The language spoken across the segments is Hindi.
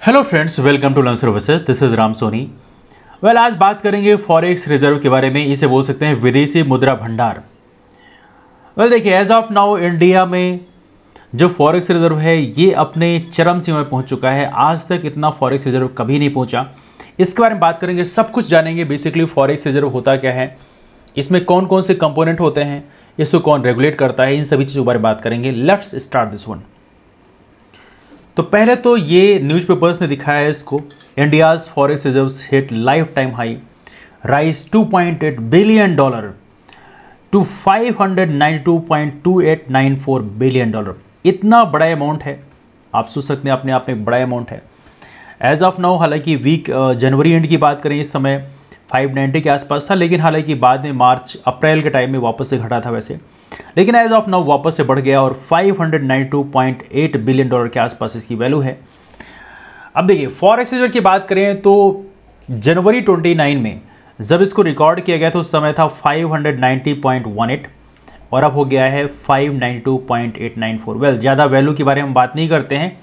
Hello friends, welcome to learn services. This is Ram Soni. आज बात करेंगे फॉरेक्स रिजर्व के बारे में। इसे बोल सकते हैं विदेशी मुद्रा भंडार। देखिए, एज ऑफ नाउ इंडिया में जो फॉरेक्स रिजर्व है ये अपने चरम सीमा में पहुंच चुका है। आज तक इतना फॉरेक्स रिजर्व कभी नहीं पहुंचा। इसके बारे में बात करेंगे, सब कुछ जानेंगे। बेसिकली फॉरेक्स रिजर्व होता क्या है, इसमें कौन कौन से कंपोनेंट होते हैं, इसको कौन रेगुलेट करता है, इन सभी चीज़ों के बारे में बात करेंगे। Let's start this one. तो पहले तो ये न्यूज़पेपर्स ने दिखाया है इसको। India's forex reserves hit lifetime high, rise $2.8 billion to $592.2894 billion. इतना बड़ा अमाउंट है, आप सोच सकते हैं अपने आप में बड़ा अमाउंट है। एज ऑफ नाउ हालांकि वीक जनवरी एंड की बात करें, इस समय 590 के आसपास था, लेकिन हालांकि बाद में मार्च अप्रैल के टाइम में वापस से घटा था वैसे, लेकिन एज ऑफ नाउ वापस से बढ़ गया और $592.8 बिलियन के आसपास इसकी वैल्यू है। अब देखिए, फॉरेक्स रिजर्व की बात करें तो जनवरी 29 में जब इसको रिकॉर्ड किया गया था उस समय था 590.18 और अब हो गया है 592.894। ज़्यादा वैल्यू के बारे में हम बात नहीं करते हैं,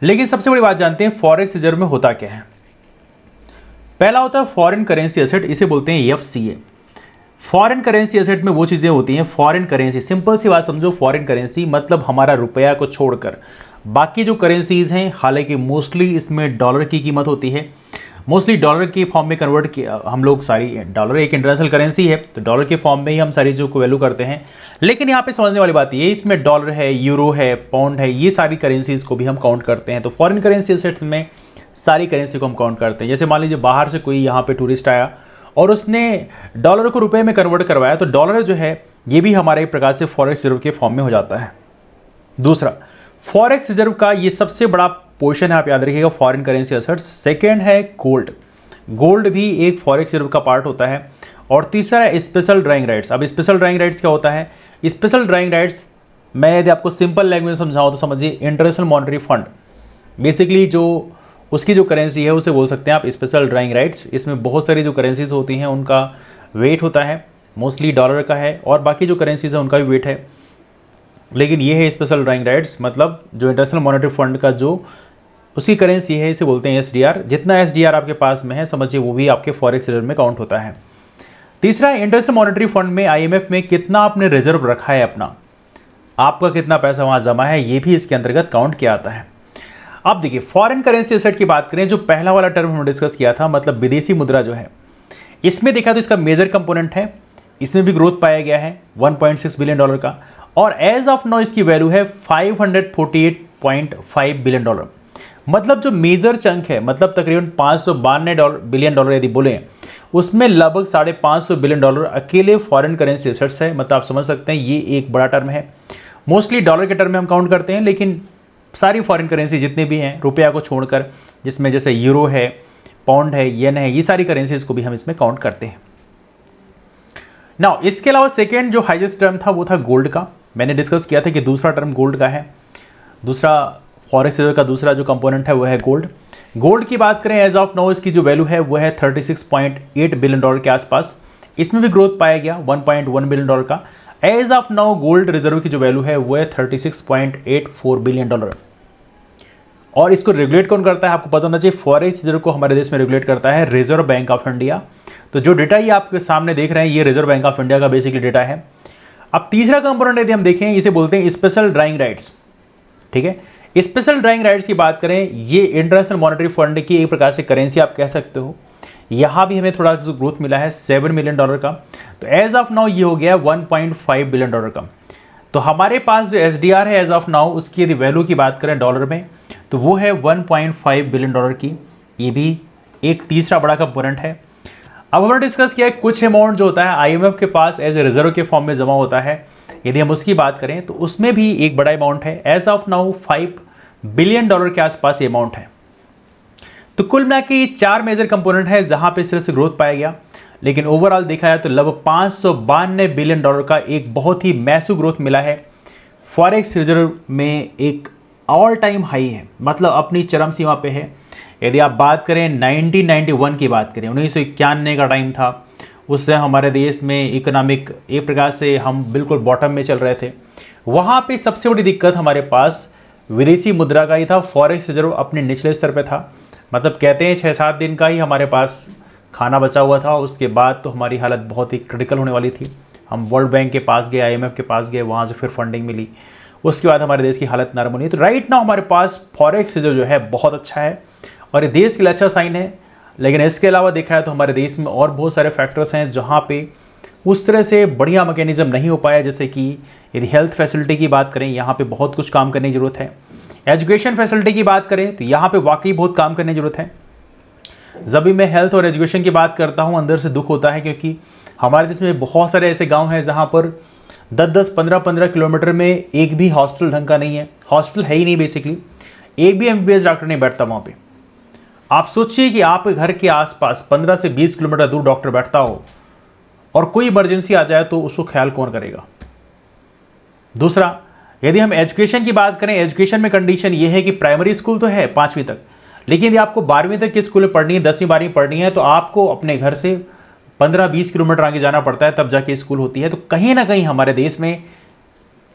लेकिन सबसे बड़ी बात जानते हैं फॉरेक्स रिजर्व में होता क्या है। पहला होता है फॉरेन करेंसी एसेट, इसे बोलते हैं FCA। फॉरेन करेंसी एसेट में वो चीज़ें होती हैं, फॉरेन करेंसी, सिंपल सी बात समझो, फॉरेन करेंसी मतलब हमारा रुपया को छोड़कर बाकी जो करेंसीज हैं, हालांकि मोस्टली इसमें डॉलर की कीमत होती है, मोस्टली डॉलर के फॉर्म में कन्वर्ट किया हम लोग। सारी डॉलर एक इंटरनेशनल करेंसी है तो डॉलर के फॉर्म में ही हम सारी चीज़ों को वैल्यू करते हैं। लेकिन यहाँ पे समझने वाली बात ये, इसमें डॉलर है, यूरो है, पाउंड है, ये सारी करेंसीज को भी हम काउंट करते हैं। तो फॉरेन करेंसी एसेट्स में सारी करेंसी को हम काउंट करते हैं। जैसे मान लीजिए बाहर से कोई यहाँ पे टूरिस्ट आया और उसने डॉलर को रुपए में कन्वर्ट करवाया, तो डॉलर जो है ये भी हमारे एक प्रकार से फॉरेक्स रिजर्व के फॉर्म में हो जाता है। दूसरा, फॉरेक्स रिजर्व का ये सबसे बड़ा पोर्शन है, आप याद रखिएगा, फॉरेन करेंसी एसेट्स। सेकेंड है गोल्ड, गोल्ड भी एक फॉरेक्स रिजर्व का पार्ट होता है। और तीसरा है स्पेशल ड्राइंग राइट्स। अब स्पेशल ड्राइंग राइट्स क्या होता है? स्पेशल ड्राइंग राइट्स, मैं यदि आपको सिंपल लैंग्वेज में समझाऊँ तो समझिए, इंटरनेशनल मॉनेटरी फंड बेसिकली जो उसकी जो करेंसी है उसे बोल सकते हैं आप स्पेशल ड्राइंग राइट्स। इसमें बहुत सारी जो करेंसीज होती हैं उनका वेट होता है, मोस्टली डॉलर का है, और बाकी जो करेंसीज है उनका भी वेट है। लेकिन ये है स्पेशल ड्राइंग राइट्स, मतलब जो इंटरनेशनल मॉनेटरी फंड का जो उसकी करेंसी है, इसे बोलते हैं SDR। जितना SDR आपके पास में है समझिए वो भी आपके फॉरेक्स रिजर्व में काउंट होता है। तीसरा है इंटरनेशनल मॉनेटरी फंड में, IMF में कितना आपने रिजर्व रखा है अपना, आपका कितना पैसा वहाँ जमा है, ये भी इसके अंतर्गत काउंट किया आता है। अब देखिए, फॉरेन करेंसी एसेट की बात करें, जो पहला वाला टर्म हमने डिस्कस किया था, मतलब विदेशी मुद्रा जो है, इसमें देखा तो इसका मेजर कंपोनेंट है, इसमें भी ग्रोथ पाया गया है $1.6 बिलियन का, और एज ऑफ नाउ इसकी वैल्यू है $548.5 बिलियन। मतलब जो मेजर चंक है, मतलब तकरीबन $592 बिलियन यदि बोले, उसमें लगभग $550 बिलियन अकेले फॉरेन करेंसी एसेट्स है। मतलब आप समझ सकते हैं ये एक बड़ा टर्म है। मोस्टली डॉलर के टर्म में हम काउंट करते हैं, लेकिन सारी फॉरेन करेंसी जितने भी हैं रुपया को छोड़कर, जिसमें जैसे यूरो है, पाउंड है, येन है, ये सारी करेंसीज को भी हम इसमें काउंट करते हैं। नाउ इसके अलावा सेकेंड जो हाईएस्ट टर्म था वो था गोल्ड का। मैंने डिस्कस किया था कि दूसरा टर्म गोल्ड का है। दूसरा फॉरेक्स रिजर्व का दूसरा जो कंपोनेंट है वो है गोल्ड। गोल्ड की बात करें, एज ऑफ नाउ इसकी जो वैल्यू है वो है $36.8 बिलियन के आसपास। इसमें भी ग्रोथ पाया गया $1.1 बिलियन का। As of now gold reserve की जो वैल्यू है वो है $36.84 बिलियन। और इसको रेगुलेट कौन करता है आपको पता होना चाहिए। फॉरेक्स रिजर्व को हमारे देश में रेगुलेट करता है रिजर्व बैंक ऑफ इंडिया। तो जो डेटा ये आपके सामने देख रहे हैं ये रिजर्व बैंक ऑफ इंडिया का बेसिकली डेटा है। अब तीसरा कंपोनेंट यदि हम देखें, इसे बोलते हैं स्पेशल ड्राइंग राइट्स। ठीक है, स्पेशल ड्राइंग राइट्स की बात करें, ये इंटरनेशनल मॉनेटरी फंड की एक प्रकार से करेंसी आप कह सकते हो। यहाँ भी हमें थोड़ा सा ग्रोथ मिला है $7 मिलियन का। तो एज ऑफ नाउ ये हो गया $1.5 बिलियन का। तो हमारे पास जो SDR है एज ऑफ नाउ, उसकी यदि वैल्यू की बात करें डॉलर में, तो वो है $1.5 बिलियन की। ये भी एक तीसरा बड़ा कंपोनेंट है। अब हमने डिस्कस किया है कुछ अमाउंट जो होता है IMF के पास एज ए रिजर्व के फॉर्म में जमा होता है। यदि हम उसकी बात करें तो उसमें भी एक बड़ा अमाउंट है, एज ऑफ नाउ $5 बिलियन के आसपास ये अमाउंट है। तो कुल मिला के ये 4 मेजर कंपोनेंट है जहां पे इस तरह से ग्रोथ पाया गया। लेकिन ओवरऑल देखा जाए तो लगभग $592 बिलियन का एक बहुत ही मैसिव ग्रोथ मिला है। फॉरेक्स रिजर्व में एक ऑल टाइम हाई है, मतलब अपनी चरम सीमा पे है। यदि आप बात करें 1991 की बात करें, 1991 का टाइम था, उससे हमारे देश में इकोनॉमिक एक प्रकार से हम बिल्कुल बॉटम में चल रहे थे। वहाँ पे सबसे बड़ी दिक्कत हमारे पास विदेशी मुद्रा का ही था, फॉरेक्स रिजर्व अपने निचले स्तर पे था। मतलब कहते हैं 6-7 दिन का ही हमारे पास खाना बचा हुआ था, उसके बाद तो हमारी हालत बहुत ही क्रिटिकल होने वाली थी। हम वर्ल्ड बैंक के पास गए, IMF के पास गए, वहाँ से फिर फंडिंग मिली, उसके बाद हमारे देश की हालत नरम होनी। तो राइट नाउ हमारे पास फॉरेक्स रिजर्व जो है बहुत अच्छा है और ये देश के लिए अच्छा साइन है। लेकिन इसके अलावा देखा है तो हमारे देश में और बहुत सारे फैक्टर्स हैं जहाँ पे उस तरह से बढ़िया मैकेनिज्म नहीं हो पाया। जैसे कि यदि हेल्थ फैसिलिटी की बात करें, यहाँ पे बहुत कुछ काम करने की ज़रूरत है। एजुकेशन फैसिलिटी की बात करें तो यहाँ पे वाकई बहुत काम करने की ज़रूरत है। जब भी मैं हेल्थ और एजुकेशन की बात करता हूँ अंदर से दुख होता है, क्योंकि हमारे देश में बहुत सारे ऐसे गाँव हैं जहाँ पर 10-10, 15-15 किलोमीटर में एक भी हॉस्पिटल ढंग का नहीं है। हॉस्पिटल है ही नहीं बेसिकली, एक भी MBBS डॉक्टर नहीं बैठता वहाँ पे। आप सोचिए कि आप घर के आसपास 15 से 20 किलोमीटर दूर डॉक्टर बैठता हो और कोई इमरजेंसी आ जाए तो उसको ख्याल कौन करेगा। दूसरा, यदि हम एजुकेशन की बात करें, एजुकेशन में कंडीशन ये है कि प्राइमरी स्कूल तो है 5वीं तक, लेकिन यदि आपको 12वीं तक की स्कूल में पढ़नी है, 10वीं 12वीं पढ़नी है, तो आपको अपने घर से 15-20 किलोमीटर आगे जाना पड़ता है, तब जाके स्कूल होती है। तो कहीं ना कहीं हमारे देश में,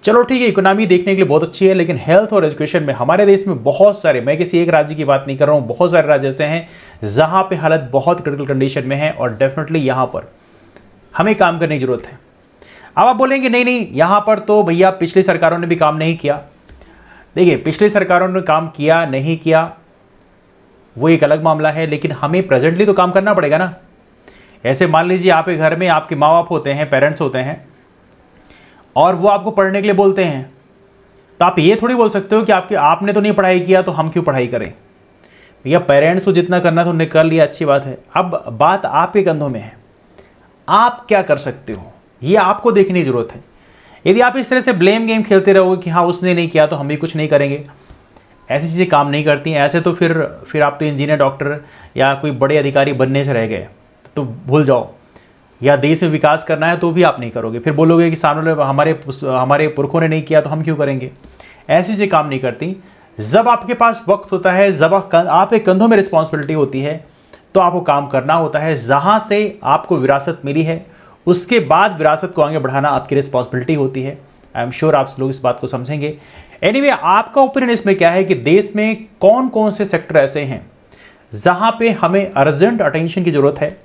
चलो ठीक है इकोनॉमी देखने के लिए बहुत अच्छी है, लेकिन हेल्थ और एजुकेशन में हमारे देश में बहुत सारे, मैं किसी एक राज्य की बात नहीं कर रहा हूँ, बहुत सारे राज्य ऐसे हैं जहाँ पे हालत बहुत क्रिटिकल कंडीशन में है और डेफिनेटली यहाँ पर हमें काम करने की जरूरत है। अब आप बोलेंगे नहीं नहीं, यहाँ पर तो भैया पिछली सरकारों ने भी काम नहीं किया। देखिए, पिछली सरकारों ने काम किया नहीं किया वो एक अलग मामला है, लेकिन हमें प्रेजेंटली तो काम करना पड़ेगा ना। ऐसे मान लीजिए आपके घर में आपके माँ बाप होते हैं, पेरेंट्स होते हैं, और वो आपको पढ़ने के लिए बोलते हैं, तो आप ये थोड़ी बोल सकते हो कि आपने तो नहीं पढ़ाई किया तो हम क्यों पढ़ाई करें। भैया पेरेंट्स को जितना करना था उन्होंने कर लिया, अच्छी बात है। अब बात आपके कंधों में है, आप क्या कर सकते हो ये आपको देखने की जरूरत है। यदि आप इस तरह से ब्लेम गेम खेलते रहोगे कि हाँ उसने नहीं किया तो हम भी कुछ नहीं करेंगे, ऐसी चीज़ें काम नहीं करती हैं। ऐसे तो फिर आप तो इंजीनियर, डॉक्टर या कोई बड़े अधिकारी बनने से रह गए तो भूल जाओ। या देश में विकास करना है तो भी आप नहीं करोगे, फिर बोलोगे कि सामने हमारे पुरखों ने नहीं किया तो हम क्यों करेंगे। ऐसी चीज़ें काम नहीं करती। जब आपके पास वक्त होता है, जब आपके कंधों में रिस्पॉन्सिबिलिटी होती है, तो आपको काम करना होता है। जहाँ से आपको विरासत मिली है उसके बाद विरासत को आगे बढ़ाना आपकी रिस्पॉन्सिबिलिटी होती है। आई एम श्योर आप लोग इस बात को समझेंगे। एनीवे, आपका ओपिनियन इसमें क्या है कि देश में कौन कौन से सेक्टर ऐसे हैं जहां पे हमें अर्जेंट अटेंशन की जरूरत है,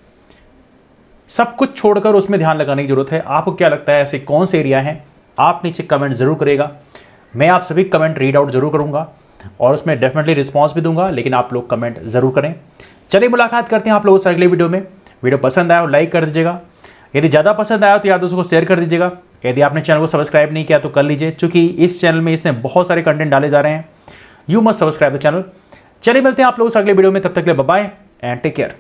सब कुछ छोड़कर उसमें ध्यान लगाने की जरूरत है। आपको क्या लगता है ऐसे कौन से एरिया हैं? आप नीचे कमेंट जरूर करेगा, मैं आप सभी कमेंट रीड आउट जरूर करूंगा और उसमें डेफिनेटली रिस्पॉन्स भी दूंगा, लेकिन आप लोग कमेंट जरूर करें। चलिए मुलाकात करते हैं आप लोगों से अगले वीडियो में। वीडियो पसंद आया हो लाइक कर दीजिएगा, यदि ज़्यादा पसंद आया तो यार दोस्तों को शेयर कर दीजिएगा। यदि आपने चैनल को सब्सक्राइब नहीं किया तो कर लीजिए, क्योंकि इस चैनल में इसमें बहुत सारे कंटेंट डाले जा रहे हैं। You must subscribe the channel. चलिए मिलते हैं आप लोगों से अगले वीडियो में, तब तक के लिए bye bye and take care.